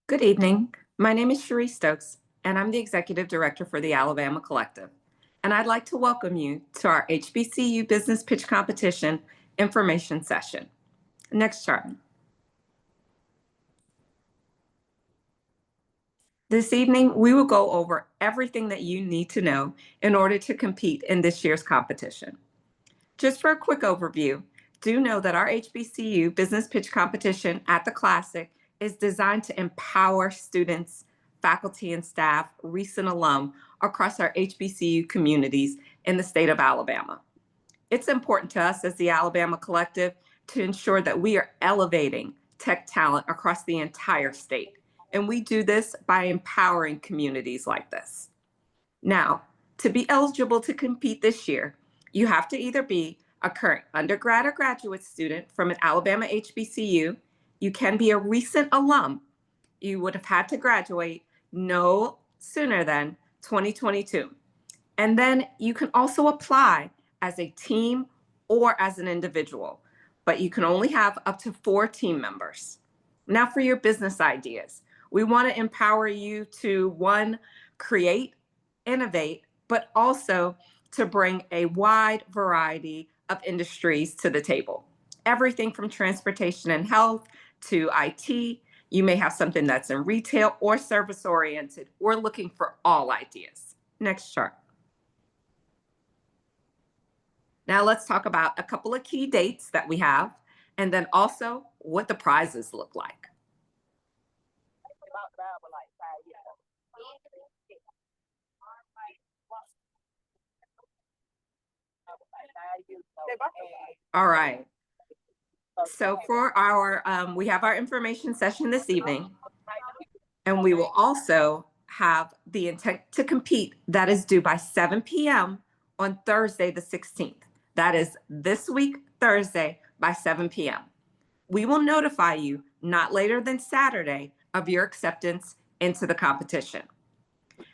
Good evening. My name is Cherie Stokes, and I'm the Executive Director for the Alabama Collective. And I'd like to welcome you to our HBCU Business Pitch Competition information session. Next chart. This evening, we will go over everything that you need to know in order to compete in this year's competition. Just for a quick overview, do know that our HBCU Business Pitch Competition at the Classic is designed to empower students, faculty, and staff, recent alum across our HBCU communities in the state of Alabama. It's important to us as the Alabama Collective to ensure that we are elevating tech talent across the entire state. And we do this by empowering communities like this. Now, to be eligible to compete this year, you have to either be a current undergrad or graduate student from an Alabama HBCU. You can be a recent alum. You would have had to graduate no sooner than 2022. And then you can also apply as a team or as an individual, but you can only have up to 4 team members. Now for your business ideas, we want to empower you to, one, create, innovate, but also to bring a wide variety of industries to the table. Everything from transportation and health to IT. You may have something that's in retail or service oriented. We're looking for all ideas. Next chart. Now let's talk about a couple of key dates that we have, and then also what the prizes look like. All right. So for our, we have our information session this evening, and we will also have the intent to compete that is due by 7 p.m. on Thursday, the 16th. That is this week, Thursday, by 7 p.m. We will notify you not later than Saturday of your acceptance into the competition.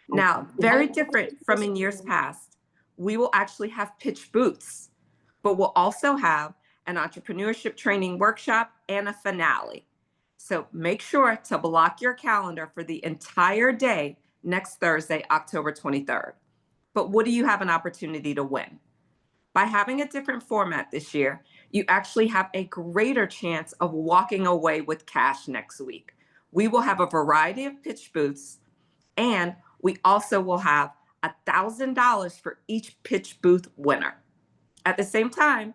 Now, very different from in years past, we will actually have pitch booths, but we'll also have an entrepreneurship training workshop and a finale. So make sure to block your calendar for the entire day next Thursday, October 23rd. But what do you have an opportunity to win? By having a different format this year, you actually have a greater chance of walking away with cash next week. We will have a variety of pitch booths, and we also will have $1,000 for each pitch booth winner. At the same time,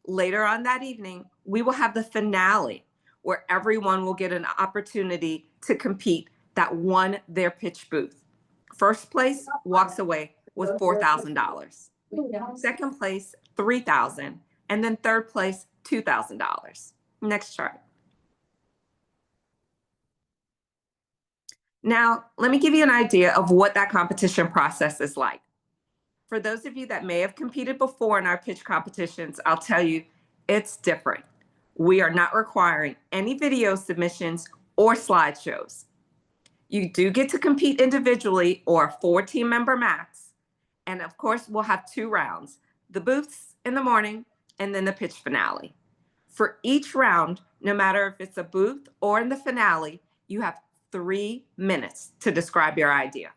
later on that evening, we will have the finale where everyone will get an opportunity to compete that won their pitch booth. First place walks away with $4,000. Second place, $3,000, and then third place, $2,000. Next chart. Now, let me give you an idea of what that competition process is like. For those of you that may have competed before in our pitch competitions, I'll tell you, it's different. We are not requiring any video submissions or slideshows. You do get to compete individually or a 4 team member max. And of course, we'll have 2 rounds, the booths in the morning and then the pitch finale. For each round, no matter if it's a booth or in the finale, you have 3 minutes to describe your idea.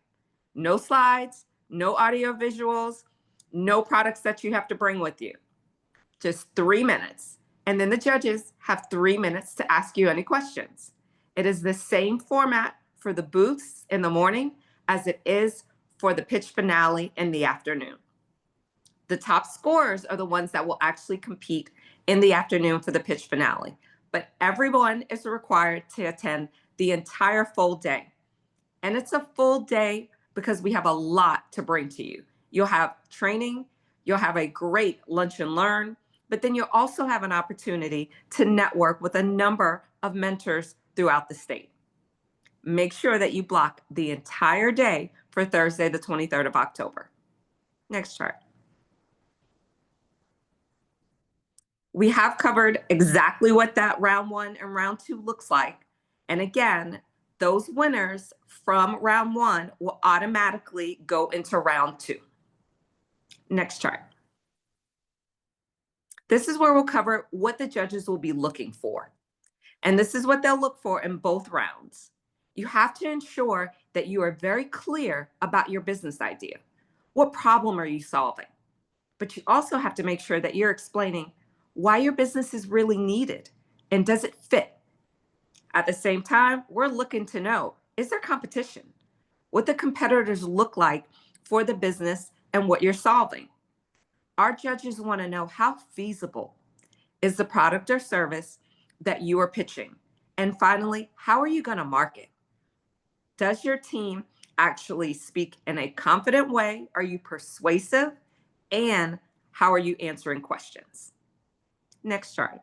No slides, no audio visuals, no products that you have to bring with you. Just 3 minutes. And then the judges have 3 minutes to ask you any questions. It is the same format for the booths in the morning as it is for the pitch finale in the afternoon. The top scorers are the ones that will actually compete in the afternoon for the pitch finale. But everyone is required to attend the entire full day. And it's a full day because we have a lot to bring to you. You'll have training, you'll have a great lunch and learn, but then you'll also have an opportunity to network with a number of mentors throughout the state. Make sure that you block the entire day for Thursday, the 23rd of October. Next chart. We have covered exactly what that round 1 and round 2 looks like. And again, those winners from round 1 will automatically go into round 2. Next chart. This is where we'll cover what the judges will be looking for. And this is what they'll look for in both rounds. You have to ensure that you are very clear about your business idea. What problem are you solving? But you also have to make sure that you're explaining why your business is really needed and does it fit. At the same time, we're looking to know, is there competition? What the competitors look like for the business and what you're solving. Our judges want to know how feasible is the product or service that you are pitching. And finally, how are you going to market? Does your team actually speak in a confident way? Are you persuasive? And how are you answering questions? Next chart.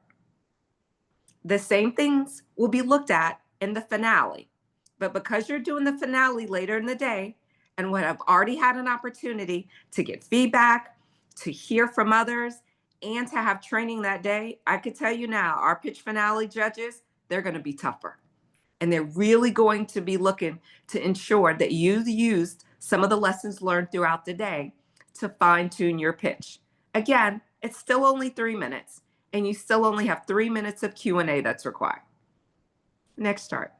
The same things will be looked at in the finale. But because you're doing the finale later in the day and would have already had an opportunity to get feedback, to hear from others, and to have training that day, I could tell you now, our pitch finale judges, they're going to be tougher. And they're really going to be looking to ensure that you used some of the lessons learned throughout the day to fine tune your pitch. Again, it's still only 3 minutes, and you still only have 3 minutes of Q&A that's required. Next chart.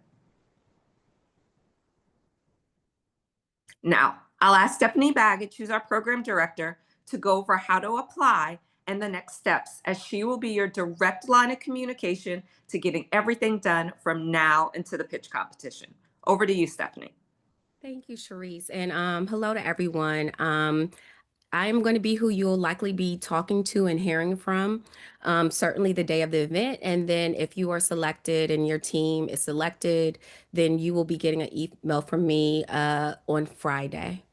Now, I'll ask Stephanie Baggett, who's our program director, to go over how to apply and the next steps, as she will be your direct line of communication to getting everything done from now into the pitch competition. Over to you, Stephanie. Thank you, Sharice. And hello to everyone. I'm going to be who you'll likely be talking to and hearing from, certainly the day of the event. And then if you are selected and your team is selected, then you will be getting an email from me on Friday.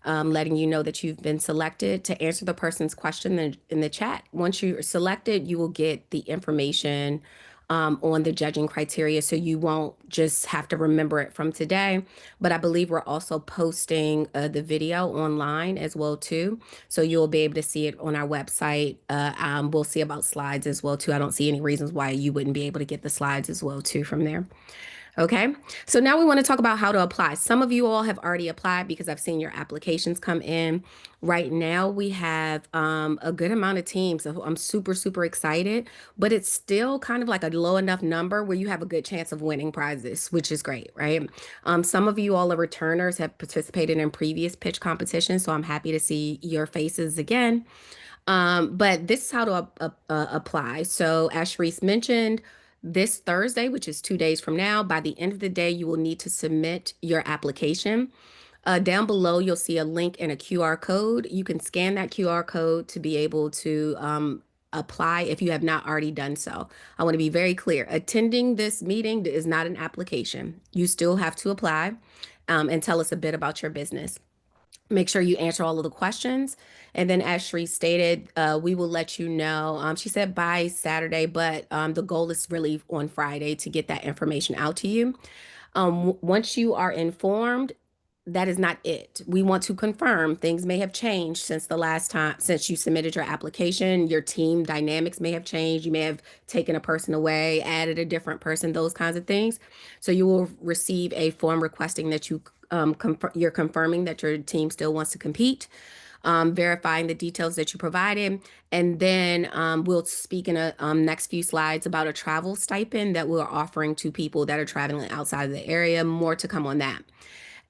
Letting you know that you've been selected to answer the person's question in the chat. Once you're selected, you will get the information on the judging criteria, so you won't just have to remember it from today. But I believe we're also posting the video online as well too, so you'll be able to see it on our website. We'll see about slides as well too. I don't see any reasons why you wouldn't be able to get the slides as well too from there. Okay, so now we want to talk about how to apply. Some of you all have already applied because I've seen your applications come in. Right now, we have a good amount of teams, so I'm super, super excited, but it's still kind of like a low enough number where you have a good chance of winning prizes, which is great, right? Some of you all are returners, have participated in previous pitch competitions, so I'm happy to see your faces again. But this is how to apply. So as Sharice mentioned, this Thursday, which is 2 days from now, by the end of the day, you will need to submit your application. Down below, you'll see a link and a QR code. You can scan that QR code to be able to apply if you have not already done so. I want to be very clear. Attending this meeting is not an application. You still have to apply and tell us a bit about your business. Make sure you answer all of the questions. And then as Sheree stated, we will let you know. She said by Saturday, but the goal is really on Friday to get that information out to you. Once you are informed, that is not it. We want to confirm things may have changed since the last time, since you submitted your application. Your team dynamics may have changed. You may have taken a person away, added a different person, those kinds of things. So you will receive a form requesting that you're confirming that your team still wants to compete. Verifying the details that you provided. And then we'll speak in a next few slides about a travel stipend that we're offering to people that are traveling outside of the area. More to come on that.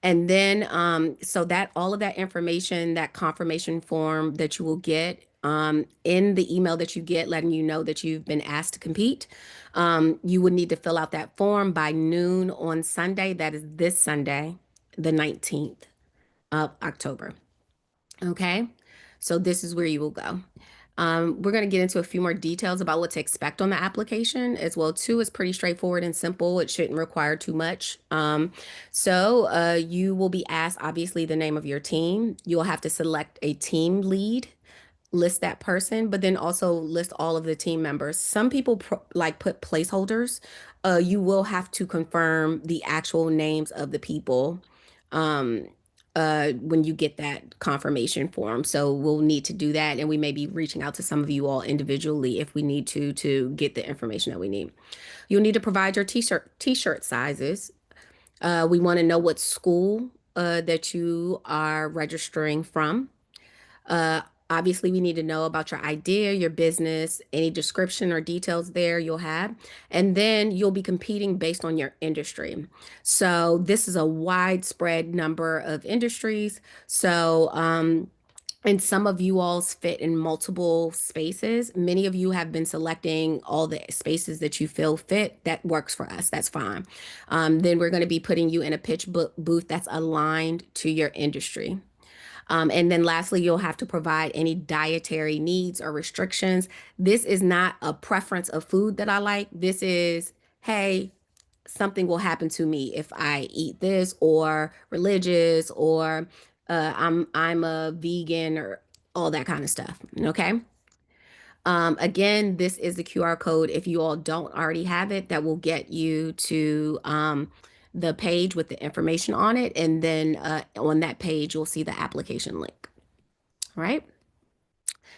And then, so that all of that information, that confirmation form that you will get in the email that you get, letting you know that you've been asked to compete, you would need to fill out that form by noon on Sunday. That is this Sunday, the 19th of October. Okay, so this is where you will go. We're going to get into a few more details about what to expect on the application as well too. It's pretty straightforward and simple. It shouldn't require too much. So you will be asked, obviously, the name of your team. You'll have to select a team lead, list that person, but then also list all of the team members. Some people like put placeholders. You will have to confirm the actual names of the people. Um, when you get that confirmation form. So we'll need to do that. And we may be reaching out to some of you all individually if we need to get the information that we need. You'll need to provide your t-shirt sizes. We want to know what school that you are registering from. Obviously, we need to know about your idea, your business, any description or details there you'll have. And then you'll be competing based on your industry. So, this is a widespread number of industries. So, and some of you all's fit in multiple spaces. Many of you have been selecting all the spaces that you feel fit. That works for us. That's fine. Then we're going to be putting you in a pitch booth that's aligned to your industry. And then lastly, you'll have to provide any dietary needs or restrictions. This is not a preference of food that I like. This is, hey, something will happen to me if I eat this, or religious, or I'm a vegan, or all that kind of stuff. Okay. Again, this is the QR code. If you all don't already have it, that will get you to the page with the information on it. And then on that page, you'll see the application link. All right.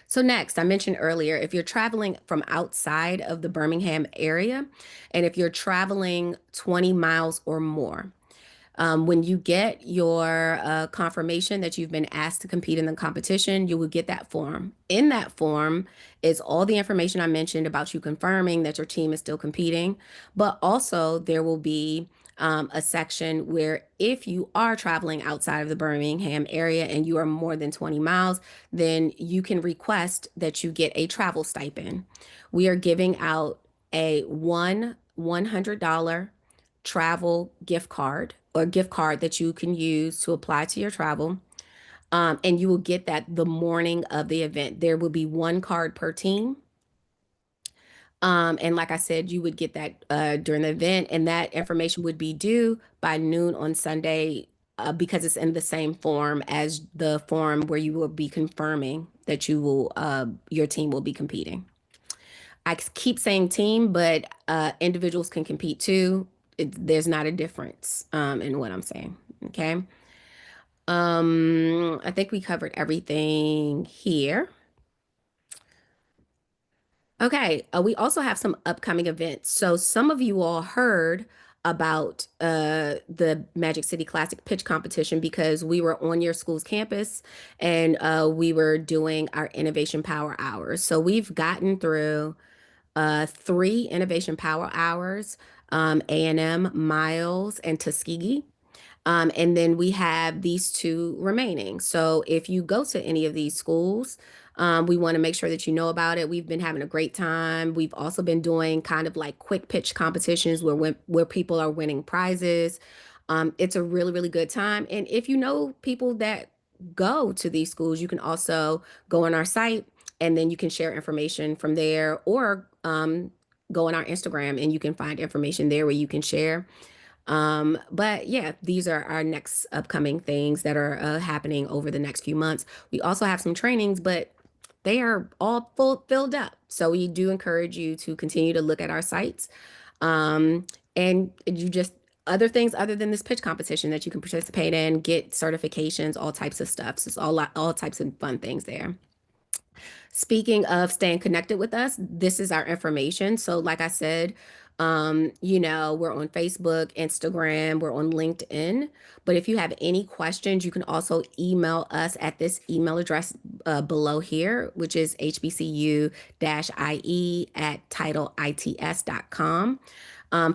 So next, I mentioned earlier, if you're traveling from outside of the Birmingham area, and if you're traveling 20 miles or more, when you get your confirmation that you've been asked to compete in the competition, you will get that form. In that form is all the information I mentioned about you confirming that your team is still competing, but also there will be a section where if you are traveling outside of the Birmingham area and you are more than 20 miles, then you can request that you get a travel stipend. We are giving out a $100 travel gift card, or gift card that you can use to apply to your travel. And you will get that the morning of the event. There will be one card per team. And like I said, you would get that during the event, and that information would be due by noon on Sunday, because it's in the same form as the form where you will be confirming that your team will be competing. I keep saying team, but individuals can compete too. There's not a difference in what I'm saying. Okay. I think we covered everything here. Okay, we also have some upcoming events. So some of you all heard about the Magic City Classic pitch competition because we were on your school's campus, and we were doing our Innovation Power Hours. So we've gotten through 3 Innovation Power Hours, A&M, Miles, and Tuskegee. And then we have these 2 remaining. So if you go to any of these schools, we want to make sure that you know about it. We've been having a great time. We've also been doing kind of like quick pitch competitions where people are winning prizes. It's a really, really good time. And if you know people that go to these schools, you can also go on our site, and then you can share information from there, or go on our Instagram and you can find information there where you can share. But yeah, these are our next upcoming things that are happening over the next few months. We also have some trainings, but they are all filled up. So we do encourage you to continue to look at our sites. And you just other things other than this pitch competition that you can participate in, get certifications, all types of stuff. So it's all types of fun things there. Speaking of staying connected with us, this is our information. So, like I said, we're on Facebook, Instagram, we're on LinkedIn. But if you have any questions, you can also email us at this email address below here, which is hbcu-ie@titleits.com.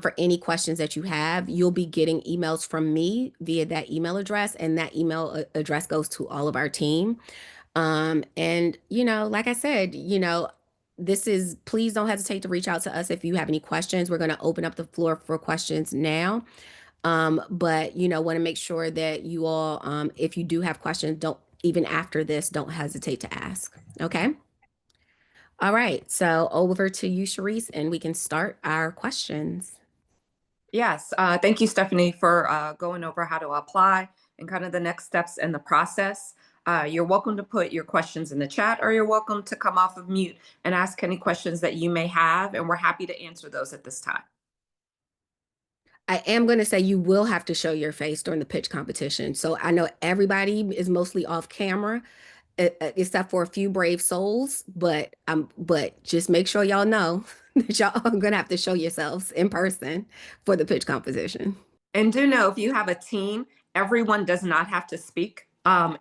For any questions that you have, you'll be getting emails from me via that email address, and that email address goes to all of our team. And like I said, please don't hesitate to reach out to us if you have any questions. We're going to open up the floor for questions now. But want to make sure that you all, if you do have questions, don't even after this, don't hesitate to ask. Okay. All right. So over to you, Sharice, and we can start our questions. Yes, thank you, Stephanie, for going over how to apply and kind of the next steps in the process. You're welcome to put your questions in the chat, or you're welcome to come off of mute and ask any questions that you may have, and we're happy to answer those at this time. I am going to say you will have to show your face during the pitch competition. So I know everybody is mostly off camera, except for a few brave souls, but just make sure y'all know that y'all are going to have to show yourselves in person for the pitch competition. And do know, if you have a team, everyone does not have to speak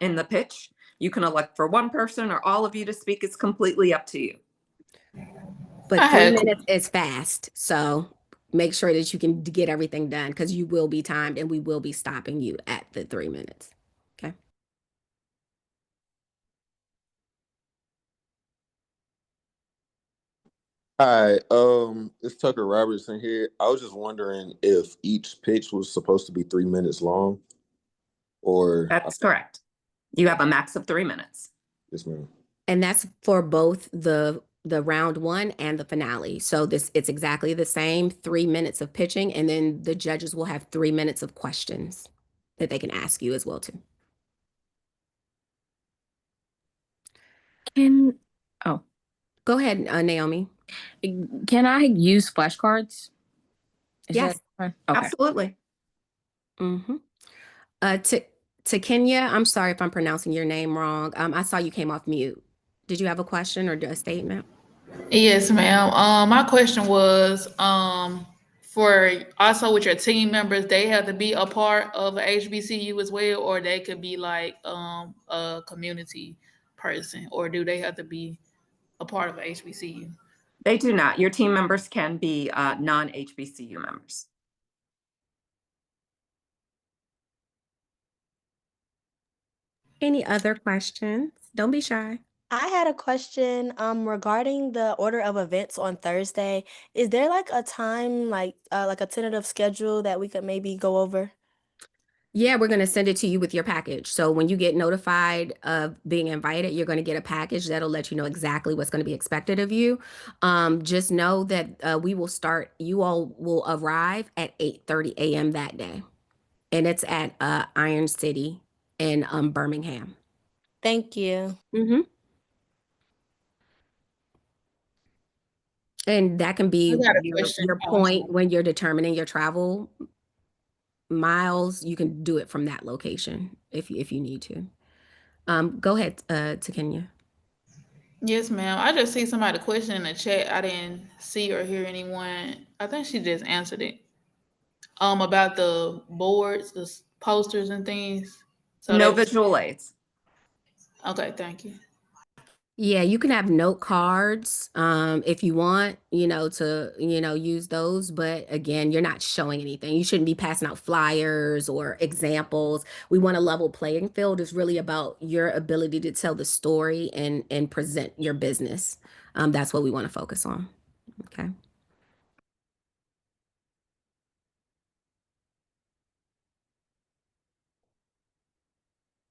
in the pitch. You can elect for one person or all of you to speak. It's completely up to you. But I 3 had minutes is fast, so make sure that you can get everything done because you will be timed and we will be stopping you at the 3 minutes. Okay. Hi, it's Tucker Robertson here. I was just wondering if each pitch was supposed to be 3 minutes long, or That's correct. You have a max of 3 minutes. yes, ma'am. And that's for both the round one and the finale. So it's exactly the same 3 minutes of pitching, and then the judges will have 3 minutes of questions that they can ask you as well too. can oh Go ahead, Naomi. can I use flashcards? Is Yes. that okay? Absolutely. Mm-hmm. To Kenya, I'm sorry if I'm pronouncing your name wrong. I saw you came off mute. Did you have a question or a statement? Yes, ma'am. My question was, for also with your team members, they have to be a part of a HBCU as well, or they could be like a community person, or do they have to be a part of a HBCU? They do not. Your team members can be non-HBCU members. Any other questions? Don't be shy. I had a question regarding the order of events on Thursday. Is there like a time, like a tentative schedule that we could maybe go over? Yeah, we're going to send it to you with your package. So when you get notified of being invited, you're going to get a package that'll let you know exactly what's going to be expected of you. Just know that we will start, you all will arrive at 8:30 a.m. that day. And it's at Iron City in Birmingham. Thank you. Mm-hmm. And that can I be got a your, question. your Oh, I'm sorry. point when you're determining your travel miles. You can do it from that location if you need to. Go ahead to Kenya. Yes, ma'am. I just see somebody question in the chat. I didn't see or hear anyone. I think she just answered it. About the boards, posters and things. So No they visual aids. okay. Thank you. Yeah, you can have note cards if you want, to, use those. But again, you're not showing anything. You shouldn't be passing out flyers or examples. We want a level playing field. It's really about your ability to tell the story and present your business. That's what we want to focus on. Okay.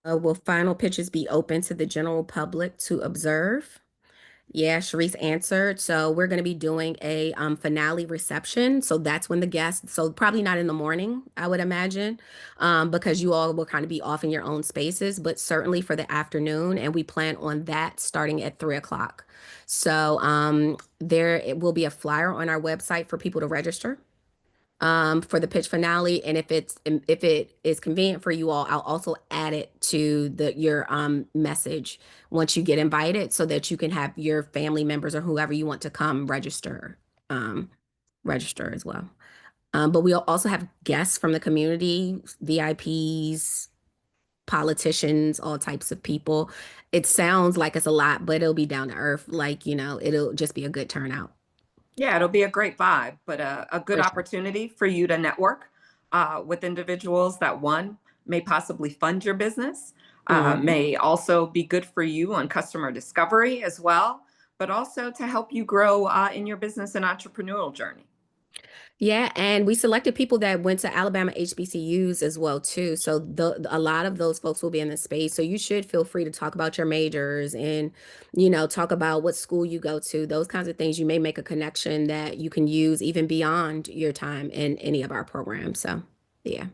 Will final pitches be open to the general public to observe? Yeah, Sharice answered. So we're going to be doing a finale reception. So that's when the guests, so probably not in the morning, I would imagine, because you all will kind of be off in your own spaces, but certainly for the afternoon. And we plan on that starting at 3 o'clock. So there it will be a flyer on our website for people to register for the pitch finale. And if it is convenient for you all, I'll also add it to your message once you get invited so that you can have your family members or whoever you want to come um, register as well. But we'll also have guests from the community, VIPs, politicians, all types of people. It sounds like it's a lot, but it'll be down to earth. Like, it'll just be a good turnout. Yeah, it'll be a great vibe, but a good For sure. opportunity for you to network with individuals that one may possibly fund your business, may also be good for you on customer discovery as well, but also to help you grow in your business and entrepreneurial journey. Yeah, and we selected people that went to Alabama HBCUs as well too. So a lot of those folks will be in the space. So you should feel free to talk about your majors and, talk about what school you go to. Those kinds of things. You may make a connection that you can use even beyond your time in any of our programs. So, yeah.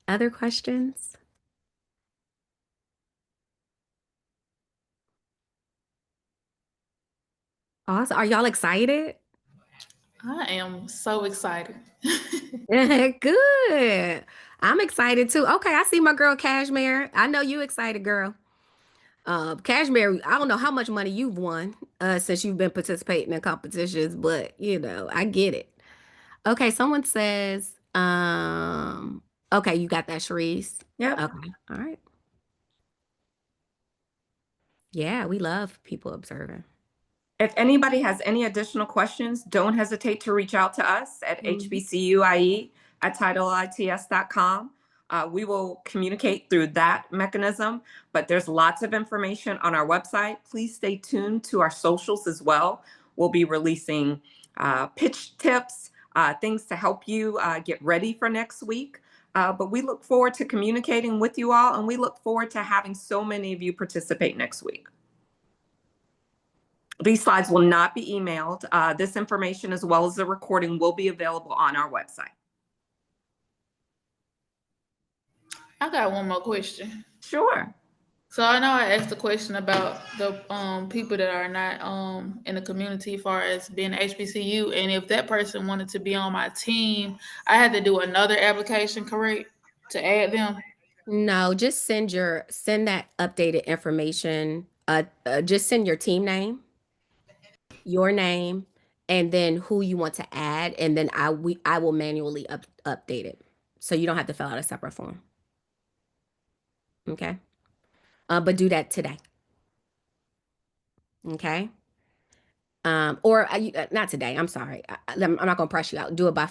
Other questions? Awesome. Are y'all excited? I am so excited. Good. I'm excited too. Okay, I see my girl Cashmere. I know you excited, girl. Cashmere, I don't know how much money you've won since you've been participating in competitions, but I get it. Okay, someone says, okay, you got that, Sharice. Yep. Okay, all right. Yeah, we love people observing. If anybody has any additional questions, don't hesitate to reach out to us at hbcuie@titleits.com. We will communicate through that mechanism, but there's lots of information on our website. Please stay tuned to our socials as well. We'll be releasing pitch tips, things to help you get ready for next week. But we look forward to communicating with you all, and we look forward to having so many of you participate next week. These slides will not be emailed. This information, as well as the recording, will be available on our website. I got one more question. Sure. So I know I asked a question about the people that are not in the community as far as being HBCU, and if that person wanted to be on my team, I had to do another application, correct, to add them? No, just send that updated information. Just send your team name, your name, and then who you want to add, and then I will manually update it, so you don't have to fill out a separate form. Okay, but do that today. Okay. Or not today. I'm sorry. I'm not gonna press you out. Do it by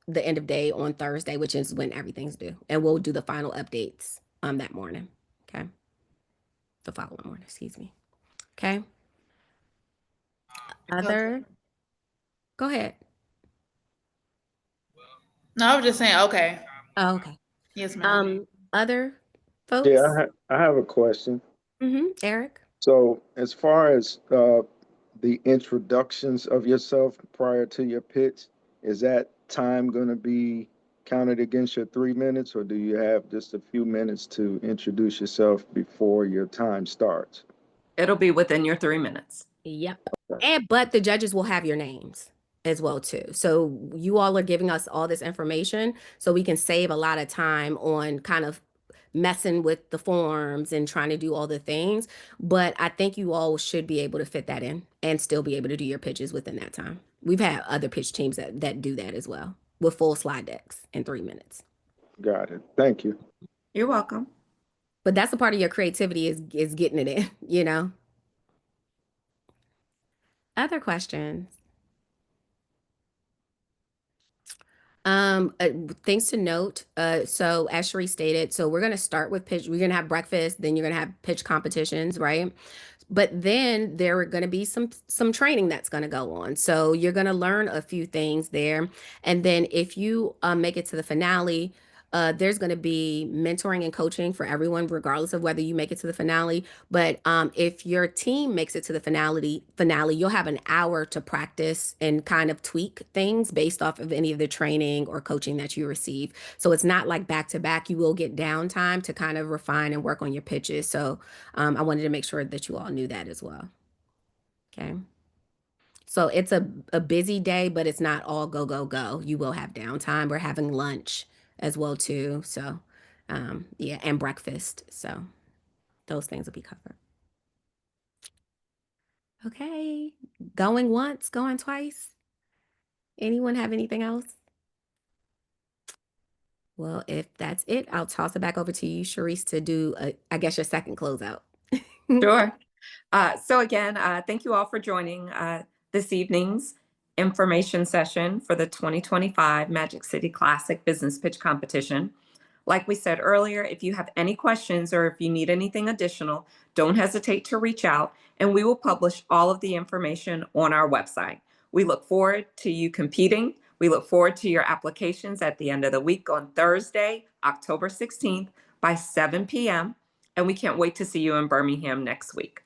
the end of day on Thursday, which is when everything's due, and we'll do the final updates that morning. Okay. The following morning, excuse me. Okay. Other. Go ahead. No, I was just saying, okay. Oh, okay. Yes, ma'am. Other folks. Yeah, I have a question. Eric. So, as far as the introductions of yourself prior to your pitch, is that time going to be counted against your 3 minutes, or do you have just a few minutes to introduce yourself before your time starts? It'll be within your 3 minutes. Yep. But the judges will have your names as well too. So you all are giving us all this information so we can save a lot of time on kind of messing with the forms and trying to do all the things. But I think you all should be able to fit that in and still be able to do your pitches within that time. We've had other pitch teams that do that as well with full slide decks in 3 minutes. Got it. Thank you. You're welcome. But that's a part of your creativity is getting it in, you know. Other questions? Things to note. So as Sheree stated, so we're gonna start with pitch. We're gonna have breakfast, then you're gonna have pitch competitions, right? But then there are going to be some training that's going to go on. So you're going to learn a few things there. And then if you make it to the finale, there's going to be mentoring and coaching for everyone, regardless of whether you make it to the finale. But if your team makes it to the finale, you'll have an hour to practice and kind of tweak things based off of any of the training or coaching that you receive. So it's not like back to back. You will get downtime to kind of refine and work on your pitches. So I wanted to make sure that you all knew that as well. Okay. So it's a busy day, but it's not all go, go, go. You will have downtime. We're having lunch as well too. So yeah, and breakfast. So those things will be covered. Okay. Going once, going twice. Anyone have anything else? Well, if that's it, I'll toss it back over to you, Sharice, to do, I guess, your second closeout. Sure. So again, thank you all for joining this evening's information session for the 2025 Magic City Classic Business Pitch Competition. Like we said earlier, if you have any questions or if you need anything additional, don't hesitate to reach out and we will publish all of the information on our website. We look forward to you competing. We look forward to your applications at the end of the week on Thursday, October 16th by 7 p.m. And we can't wait to see you in Birmingham next week.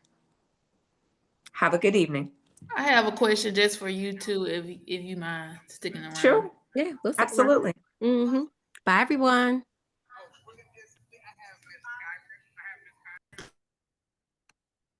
Have a good evening. I have a question just for you too, if you mind sticking around. Sure. Yeah, we'll Absolutely. Bye, everyone.